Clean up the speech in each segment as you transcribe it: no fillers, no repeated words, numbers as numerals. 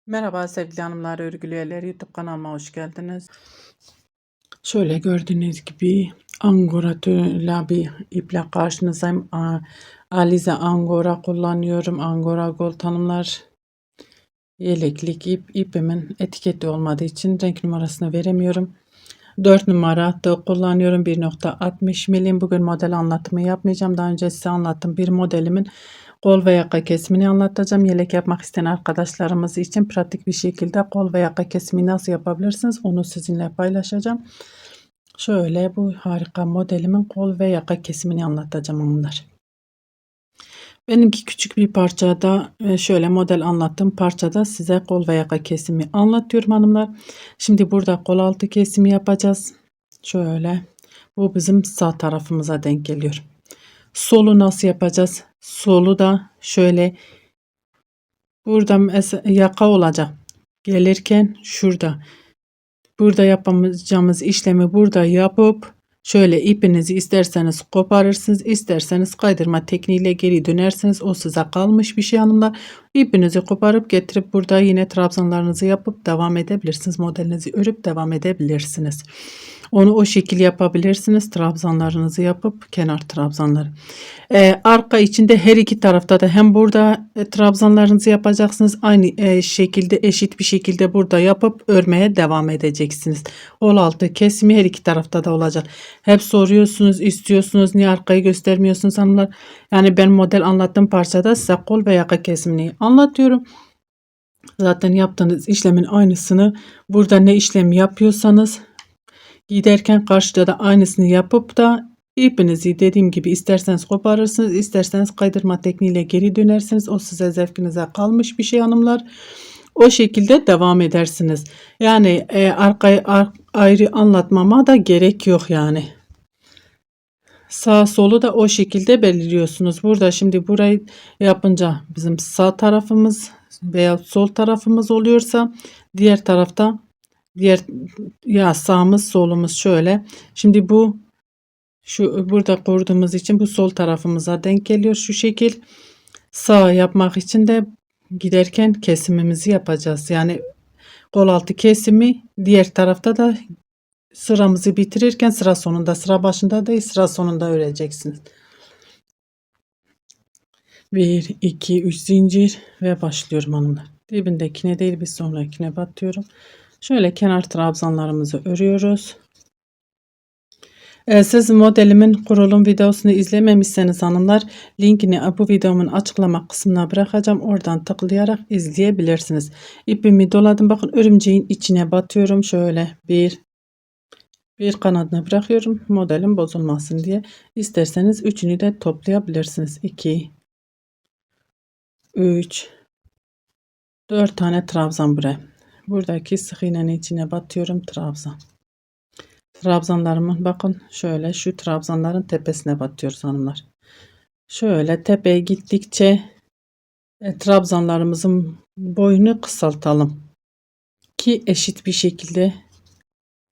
Merhaba sevgili hanımlar, örgülü eller YouTube kanalıma hoş geldiniz. Şöyle gördüğünüz gibi Angora tüylü bir iple karşınızdayım. Alize Angora kullanıyorum. Angora Gold hanımlar. Yeleklik ipimin etiketi olmadığı için renk numarasını veremiyorum. 4 numara tığ kullanıyorum. 1.60 milim. Bugün model anlatımı yapmayacağım. Daha önce size anlattım. Bir modelimin kol ve yaka kesimini anlatacağım. Yelek yapmak isteyen arkadaşlarımız için pratik bir şekilde kol ve yaka kesimi nasıl yapabilirsiniz onu sizinle paylaşacağım. Şöyle bu harika modelimin kol ve yaka kesimini anlatacağım onlar. Benimki küçük bir parçada şöyle model anlattığım parçada size kol ve yaka kesimi anlatıyorum hanımlar. Şimdi burada kol altı kesimi yapacağız. Şöyle bu bizim sağ tarafımıza denk geliyor. Solu nasıl yapacağız? Solu da şöyle burada yaka olacak. Gelirken şurada. Burada yapacağımız işlemi burada yapıp şöyle ipinizi isterseniz koparırsınız, isterseniz kaydırma tekniğiyle geri dönersiniz. O size kalmış bir şey hanımlar. İpinizi koparıp getirip burada yine trabzanlarınızı yapıp devam edebilirsiniz. Modelinizi örüp devam edebilirsiniz. Onu o şekil yapabilirsiniz. Trabzanlarınızı yapıp kenar trabzanları. Arka içinde her iki tarafta da hem burada trabzanlarınızı yapacaksınız. Aynı şekilde eşit bir şekilde burada yapıp örmeye devam edeceksiniz. Kol altı kesimi her iki tarafta da olacak. Hep soruyorsunuz, istiyorsunuz, niye arkayı göstermiyorsunuz hanımlar? Yani ben model anlattığım parçada size kol ve yaka kesimini anlatıyorum. Zaten yaptığınız işlemin aynısını burada ne işlem yapıyorsanız giderken karşıda da aynısını yapıp da ipinizi dediğim gibi isterseniz koparırsınız, isterseniz kaydırma tekniğiyle geri dönersiniz. O size zevkinize kalmış bir şey hanımlar. O şekilde devam edersiniz. Yani arkayı ayrı anlatmama da gerek yok yani. Sağ solu da o şekilde belirliyorsunuz. Burada şimdi burayı yapınca bizim sağ tarafımız veya sol tarafımız oluyorsa diğer tarafta ya sağımız solumuz şöyle. Şimdi bu şu burada kurduğumuz için bu sol tarafımıza denk geliyor şu şekil. Sağ yapmak için de giderken kesimimizi yapacağız. Yani kol altı kesimi diğer tarafta da sıramızı bitirirken sıra sonunda, sıra başında değil sıra sonunda öreceksiniz. 1 2 3 zincir ve başlıyorum hanımlar. Dibindekine değil bir sonrakine batıyorum. Şöyle kenar trabzanlarımızı örüyoruz. Siz modelimin kurulum videosunu izlememişseniz hanımlar linkini bu videomun açıklama kısmına bırakacağım. Oradan tıklayarak izleyebilirsiniz. İpimi doladım. Bakın örümceğin içine batıyorum. Şöyle bir kanadını bırakıyorum. Modelim bozulmasın diye. İsterseniz üçünü de toplayabilirsiniz. 2 3 4 tane trabzan buraya. Buradaki sık iğnenin içine batıyorum trabzan. Trabzanlarımın bakın şöyle şu trabzanların tepesine batıyoruz hanımlar. Şöyle tepeye gittikçe trabzanlarımızın boyunu kısaltalım ki eşit bir şekilde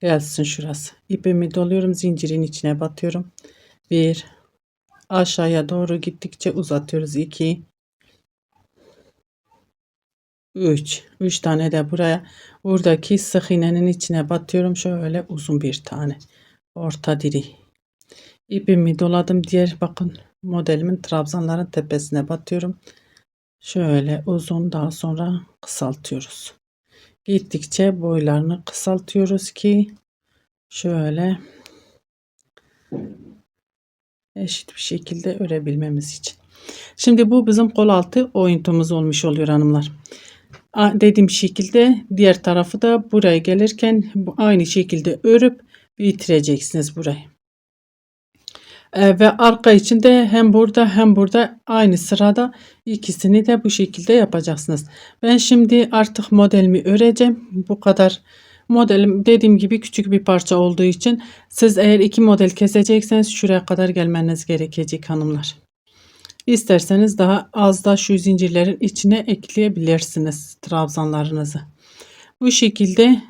gelsin şurası. İpimi doluyorum, zincirin içine batıyorum. 1 aşağıya doğru gittikçe uzatıyoruz. 2 3 tane de buraya buradaki sık iğnenin içine batıyorum. Şöyle uzun bir tane orta diri. İpimi doladım. Diğer bakın modelimin trabzanların tepesine batıyorum. Şöyle uzun daha sonra kısaltıyoruz. Gittikçe boylarını kısaltıyoruz ki şöyle eşit bir şekilde örebilmemiz için. Şimdi bu bizim kol altı oyuntumuz olmuş oluyor hanımlar. Dediğim şekilde diğer tarafı da buraya gelirken aynı şekilde örüp bitireceksiniz burayı. Ve arka için de hem burada hem burada aynı sırada ikisini de bu şekilde yapacaksınız. Ben şimdi artık modelimi öreceğim. Bu kadar modelim dediğim gibi küçük bir parça olduğu için siz eğer iki model kesecekseniz şuraya kadar gelmeniz gerekecek hanımlar. İsterseniz daha az da şu zincirlerin içine ekleyebilirsiniz trabzanlarınızı. Bu şekilde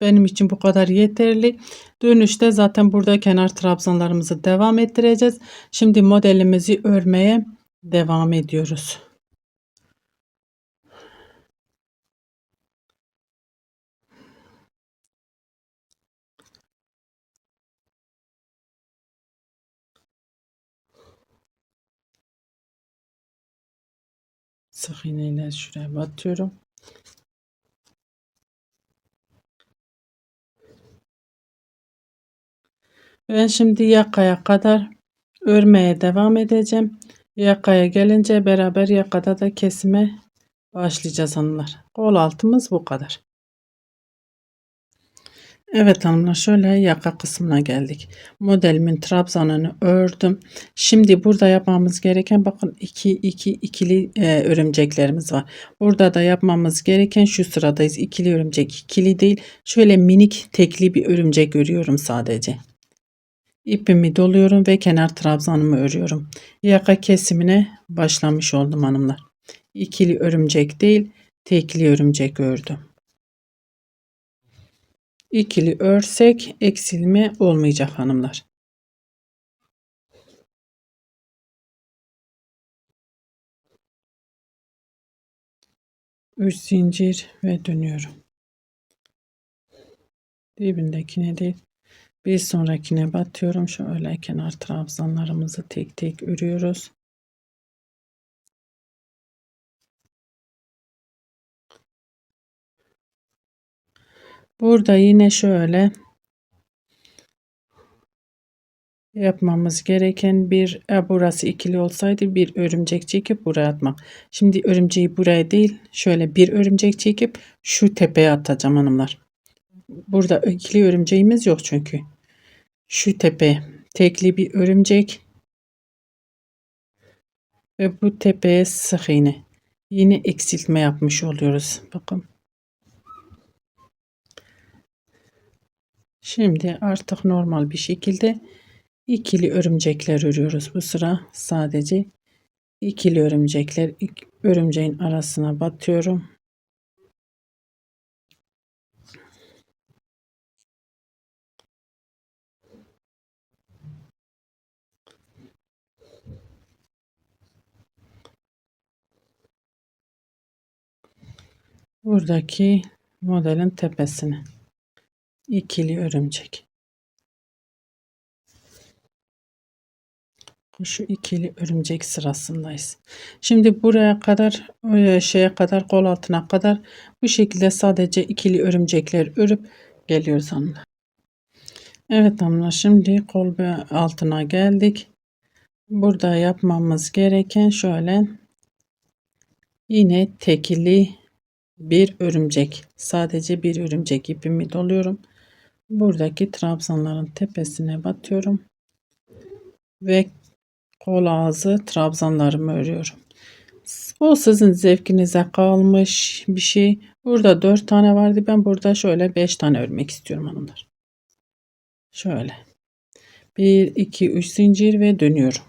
benim için bu kadar yeterli. Dönüşte zaten burada kenar trabzanlarımızı devam ettireceğiz. Şimdi modelimizi örmeye devam ediyoruz. Sık iğneyle şuraya batıyorum. Ben şimdi yakaya kadar örmeye devam edeceğim. Yakaya gelince beraber yakada da kesime başlayacağız hanımlar. Kol altımız bu kadar. Evet hanımlar, şöyle yaka kısmına geldik. Modelimin trabzanını ördüm. Şimdi burada yapmamız gereken, bakın ikili örümceklerimiz var. Burada da yapmamız gereken, şu sıradayız. İkili örümcek, ikili değil. Şöyle minik tekli bir örümcek örüyorum sadece. İpimi doluyorum ve kenar trabzanımı örüyorum. Yaka kesimine başlamış oldum hanımlar. İkili örümcek değil, tekli örümcek ördüm. İkili örsek eksilme olmayacak hanımlar. 3 zincir ve dönüyorum. Dibindekine değil, bir sonrakine batıyorum. Şöyle kenar trabzanlarımızı tek tek örüyoruz. Burada yine şöyle yapmamız gereken, burası ikili olsaydı bir örümcek çekip buraya atmak. Şimdi örümceği buraya değil, şöyle bir örümcek çekip şu tepeye atacağım hanımlar. Burada ikili örümceğimiz yok çünkü. Şu tepe tekli bir örümcek ve bu tepeye sık iğne. Yine eksiltme yapmış oluyoruz. Bakın. Şimdi artık normal bir şekilde ikili örümcekler örüyoruz. Bu sıra sadece ikili örümcekler. Örümceğin arasına batıyorum. Buradaki modelin tepesine ikili örümcek. Şu ikili örümcek sırasındayız. Şimdi buraya kadar, şeye kadar, kol altına kadar bu şekilde sadece ikili örümcekler örüp geliyoruz hanımlar. Evet hanımlar, şimdi kol altına geldik. Burada yapmamız gereken şöyle, yine tekili bir örümcek, sadece bir örümcek ipimi doluyorum. Buradaki trabzanların tepesine batıyorum ve kol ağzı trabzanlarımı örüyorum. O sizin zevkinize kalmış bir şey. Burada 4 tane vardı. Ben burada şöyle 5 tane örmek istiyorum hanımlar. Şöyle. 1, 2, 3 zincir ve dönüyorum.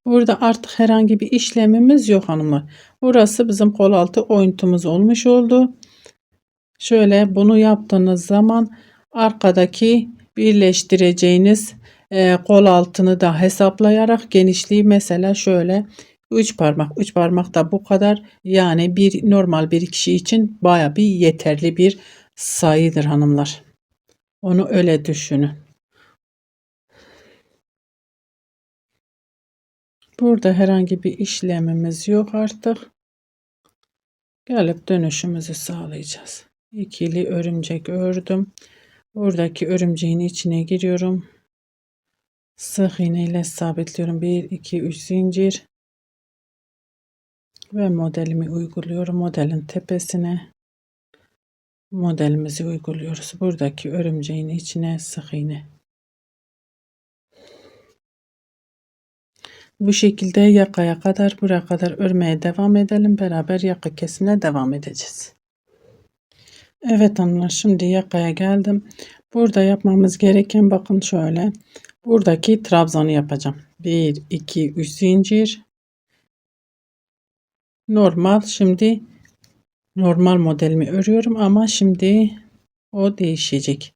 Burada artık herhangi bir işlemimiz yok hanımlar. Burası bizim kol altı oyuntumuz olmuş oldu. Şöyle bunu yaptığınız zaman arkadaki birleştireceğiniz kol altını da hesaplayarak, genişliği mesela şöyle 3 parmak, 3 parmak da bu kadar, yani bir normal bir kişi için baya bir yeterli bir sayıdır hanımlar. Onu öyle düşünün. Burada herhangi bir işlemimiz yok artık. Gelip dönüşümüzü sağlayacağız. İkili örümcek ördüm. Buradaki örümceğin içine giriyorum. Sık iğne ile sabitliyorum. 1, 2, 3 zincir ve modelimi uyguluyorum. Modelin tepesine modelimizi uyguluyoruz. Buradaki örümceğin içine sık iğne. Bu şekilde yakaya kadar, buraya kadar örmeye devam edelim. Beraber yaka kesimine devam edeceğiz. Evet hanımlar, şimdi yakaya geldim. Burada yapmamız gereken, bakın şöyle, buradaki trabzanı yapacağım. 1, 2, 3 zincir. Normal, şimdi normal modelimi örüyorum ama şimdi o değişecek.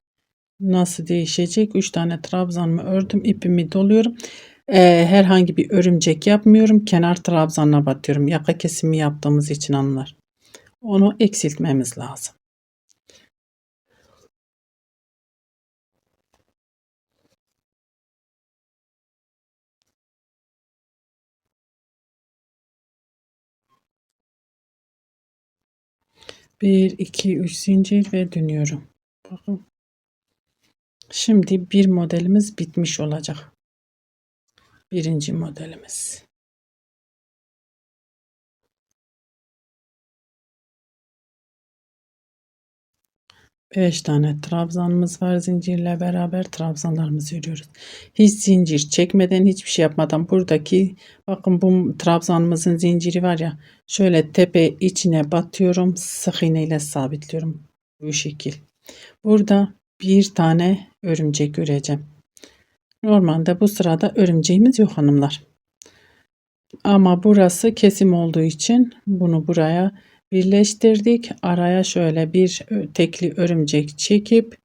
Nasıl değişecek? 3 tane trabzanımı ördüm. İpimi doluyorum. Herhangi bir örümcek yapmıyorum. Kenar trabzanına batıyorum. Yaka kesimi yaptığımız için anlar. Onu eksiltmemiz lazım. 1 2 3 zincir ve dönüyorum. Bakın. Şimdi bir modelimiz bitmiş olacak. Birinci modelimiz. 5 tane trabzanımız var. Zincirle beraber trabzanlarımızı örüyoruz. Hiç zincir çekmeden, hiçbir şey yapmadan buradaki, bakın bu trabzanımızın zinciri var ya, şöyle tepe içine batıyorum. Sık iğne ile sabitliyorum. Bu şekil. Burada bir tane örümcek öreceğim. Normalde bu sırada örümceğimiz yok hanımlar. Ama burası kesim olduğu için bunu buraya birleştirdik. Araya şöyle bir tekli örümcek çekip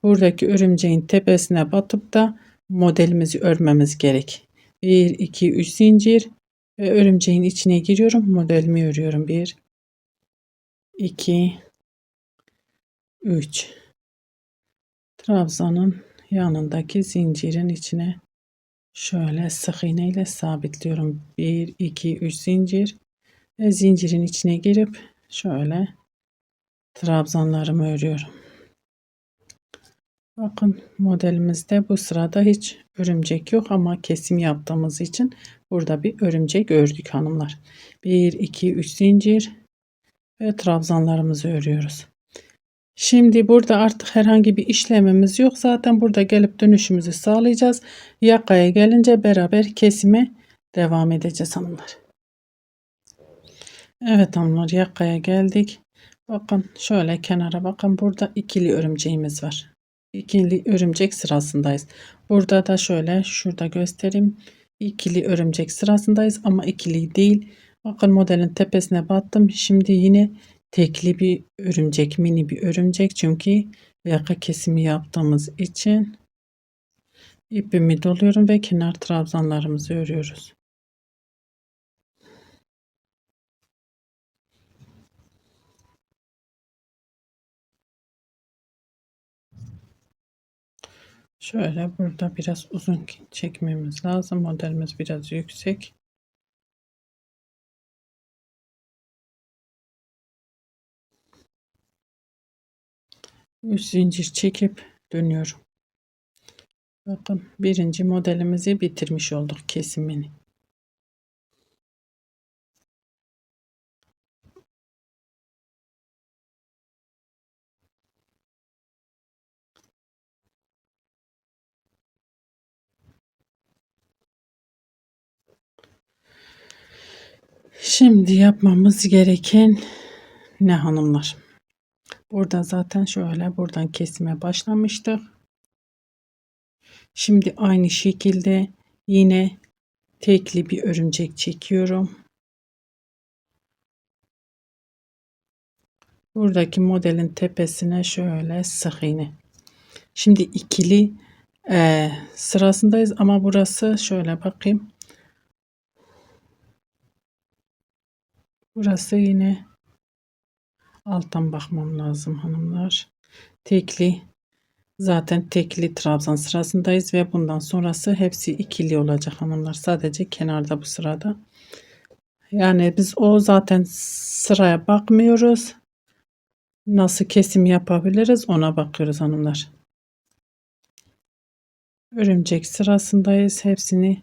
buradaki örümceğin tepesine batıp da modelimizi örmemiz gerek. 1 2 3 zincir ve örümceğin içine giriyorum. Modelimi örüyorum. 1 2 3 trabzanın yanındaki zincirin içine şöyle sık iğne ile sabitliyorum. 1 2 3 zincir ve zincirin içine girip şöyle trabzanlarımı örüyorum. Bakın modelimizde bu sırada hiç örümcek yok ama kesim yaptığımız için burada bir örümcek ördük hanımlar. 1 2 3 zincir ve trabzanlarımızı örüyoruz. Şimdi burada artık herhangi bir işlemimiz yok. Zaten burada gelip dönüşümüzü sağlayacağız. Yakaya gelince beraber kesime devam edeceğiz hanımlar. Evet hanımlar, yakaya geldik. Bakın şöyle kenara bakın, burada ikili örümceğimiz var. İkili örümcek sırasındayız. Burada da şöyle şurada göstereyim. İkili örümcek sırasındayız ama ikili değil. Bakın modelin tepesine battım. Şimdi yine tekli bir örümcek, mini bir örümcek, çünkü yaka kesimi yaptığımız için ipimi doluyorum ve kenar trabzanlarımızı örüyoruz. Şöyle burada biraz uzun çekmemiz lazım. Modelimiz biraz yüksek. Üç zincir çekip dönüyorum. Bakın birinci modelimizi bitirmiş olduk kesimini. Şimdi yapmamız gereken ne hanımlar? Burada zaten şöyle buradan kesime başlamıştık. Şimdi aynı şekilde yine tekli bir örümcek çekiyorum. Buradaki modelin tepesine şöyle sık iğne. Şimdi ikili sırasındayız ama burası şöyle bakayım. Burası yine alttan bakmam lazım hanımlar. Tekli, zaten tekli trabzan sırasındayız ve bundan sonrası hepsi ikili olacak hanımlar. Sadece kenarda bu sırada. Yani biz o zaten sıraya bakmıyoruz. Nasıl kesim yapabiliriz ona bakıyoruz hanımlar. Örümcek sırasındayız. Hepsini,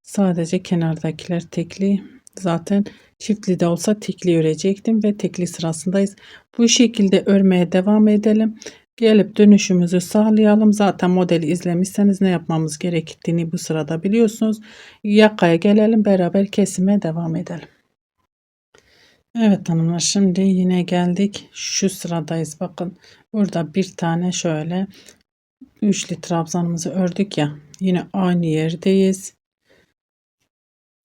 sadece kenardakiler tekli. Zaten çiftli de olsa tekli örecektim ve tekli sırasındayız. Bu şekilde örmeye devam edelim. Gelip dönüşümüzü sağlayalım. Zaten modeli izlemişseniz ne yapmamız gerektiğini bu sırada biliyorsunuz. Yakaya gelelim, beraber kesime devam edelim. Evet hanımlar, şimdi yine geldik şu sıradayız. Bakın burada bir tane şöyle üçlü trabzanımızı ördük ya, yine aynı yerdeyiz.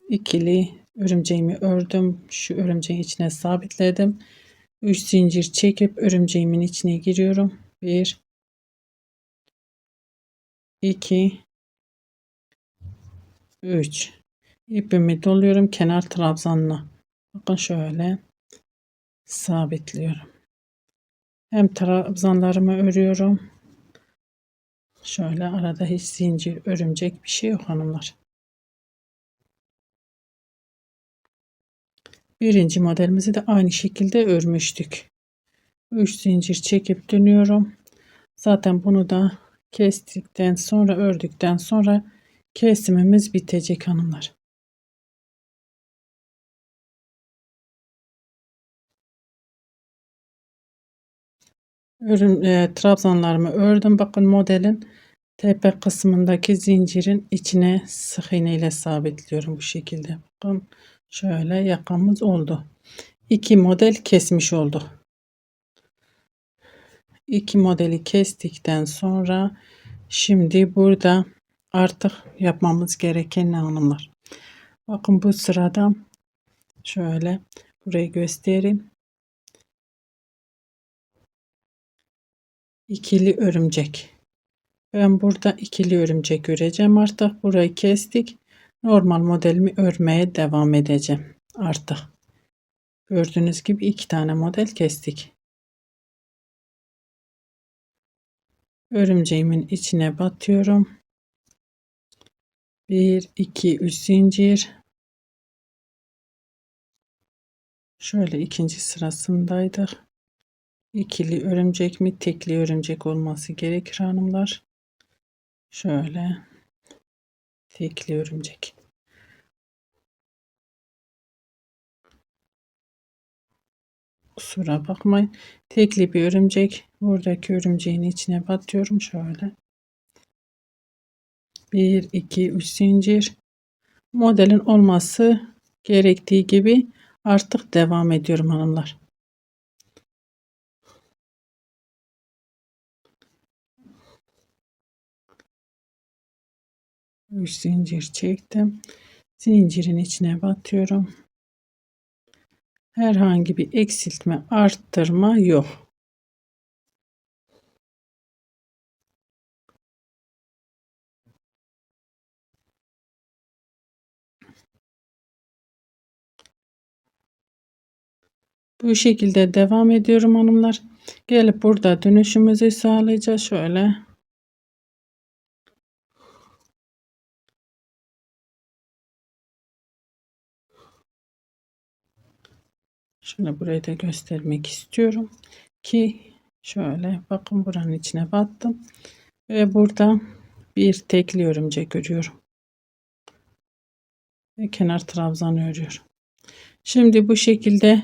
İkili örümceğimi ördüm, şu örümceğin içine sabitledim. 3 zincir çekip örümceğimin içine giriyorum. 1 2 3 ipimi doluyorum kenar trabzanına. Bakın şöyle sabitliyorum. Hem trabzanlarımı örüyorum. Şöyle arada hiç zincir, örümcek bir şey yok hanımlar. Birinci modelimizi de aynı şekilde örmüştük. 3 zincir çekip dönüyorum. Zaten bunu da kestikten sonra, ördükten sonra kesimimiz bitecek hanımlar. Trabzanlarımı ördüm. Bakın modelin tepe kısmındaki zincirin içine sık iğne ile sabitliyorum bu şekilde. Bakın şöyle yakamız oldu. 2 model kesmiş olduk. 2 modeli kestikten sonra şimdi burada artık yapmamız gereken ne hanımlar? Bakın bu sırada şöyle burayı göstereyim. İkili örümcek. Ben burada ikili örümcek öreceğim artık. Burayı kestik. Normal modelimi örmeye devam edeceğim artık. Gördüğünüz gibi 2 tane model kestik. Örümceğimin içine batıyorum. 1 2 3 zincir. Şöyle ikinci sırasındaydık. İkili örümcek mi, tekli örümcek olması gerekir hanımlar. Şöyle tekli örümcek. Kusura bakmayın. Tekli bir örümcek. Buradaki örümceğin içine batıyorum şöyle. 1 2 3 zincir. Modelin olması gerektiği gibi artık devam ediyorum hanımlar. 3 zincir çektim. Zincirin içine batıyorum. Herhangi bir eksiltme, arttırma yok. Bu şekilde devam ediyorum hanımlar. Gelip burada dönüşümüzü sağlayacağız. Şöyle burayı da göstermek istiyorum ki şöyle bakın buranın içine battım ve burada bir tekli örümcek görüyorum ve kenar trabzan örüyorum. Şimdi bu şekilde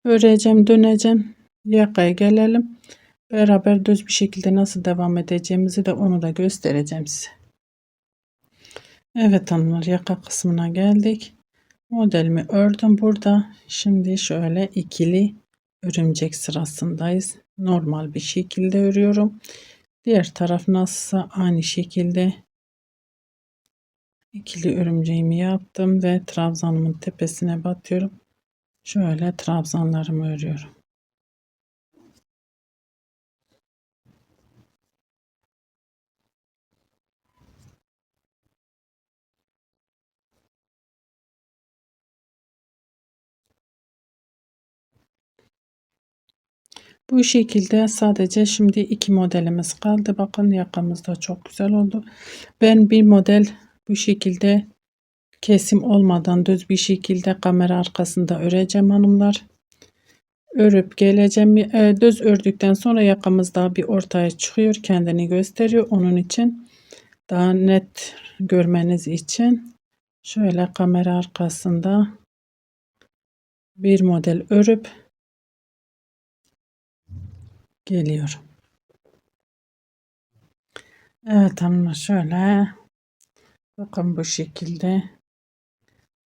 öreceğim, döneceğim, yakaya gelelim. Beraber düz bir şekilde nasıl devam edeceğimizi de onu da göstereceğim size. Evet hanımlar, yaka kısmına geldik. Modelimi ördüm burada. Şimdi şöyle ikili örümcek sırasındayız. Normal bir şekilde örüyorum. Diğer taraf nasılsa aynı şekilde ikili örümceğimi yaptım ve trabzanımın tepesine batıyorum. Şöyle trabzanlarımı örüyorum. Bu şekilde sadece şimdi 2 modelimiz kaldı. Bakın yakamız da çok güzel oldu. Ben bir model bu şekilde kesim olmadan düz bir şekilde kamera arkasında öreceğim hanımlar. Örüp geleceğim. Düz ördükten sonra yakamız daha bir ortaya çıkıyor. Kendini gösteriyor. Onun için daha net görmeniz için şöyle kamera arkasında bir model örüp geliyorum. Evet hanımlar, şöyle bakın bu şekilde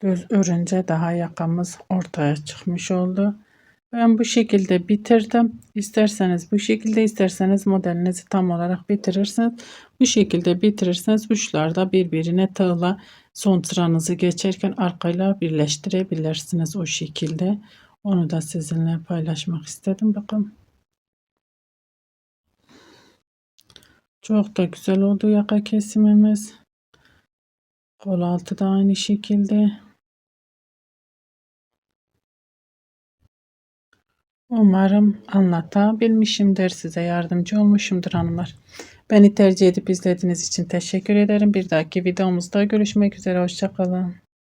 düz örünce daha yakamız ortaya çıkmış oldu. Ben bu şekilde bitirdim. İsterseniz bu şekilde, isterseniz modelinizi tam olarak bitirirsiniz. Bu şekilde bitirirseniz uçlarda birbirine tığla son sıranızı geçerken arkayla birleştirebilirsiniz o şekilde. Onu da sizinle paylaşmak istedim. Bakın. Çok da güzel oldu yaka kesimimiz. Kol altı da aynı şekilde. Umarım anlatabilmişimdir, size yardımcı olmuşumdur hanımlar. Beni tercih edip izlediğiniz için teşekkür ederim. Bir dahaki videomuzda görüşmek üzere. Hoşça kalın.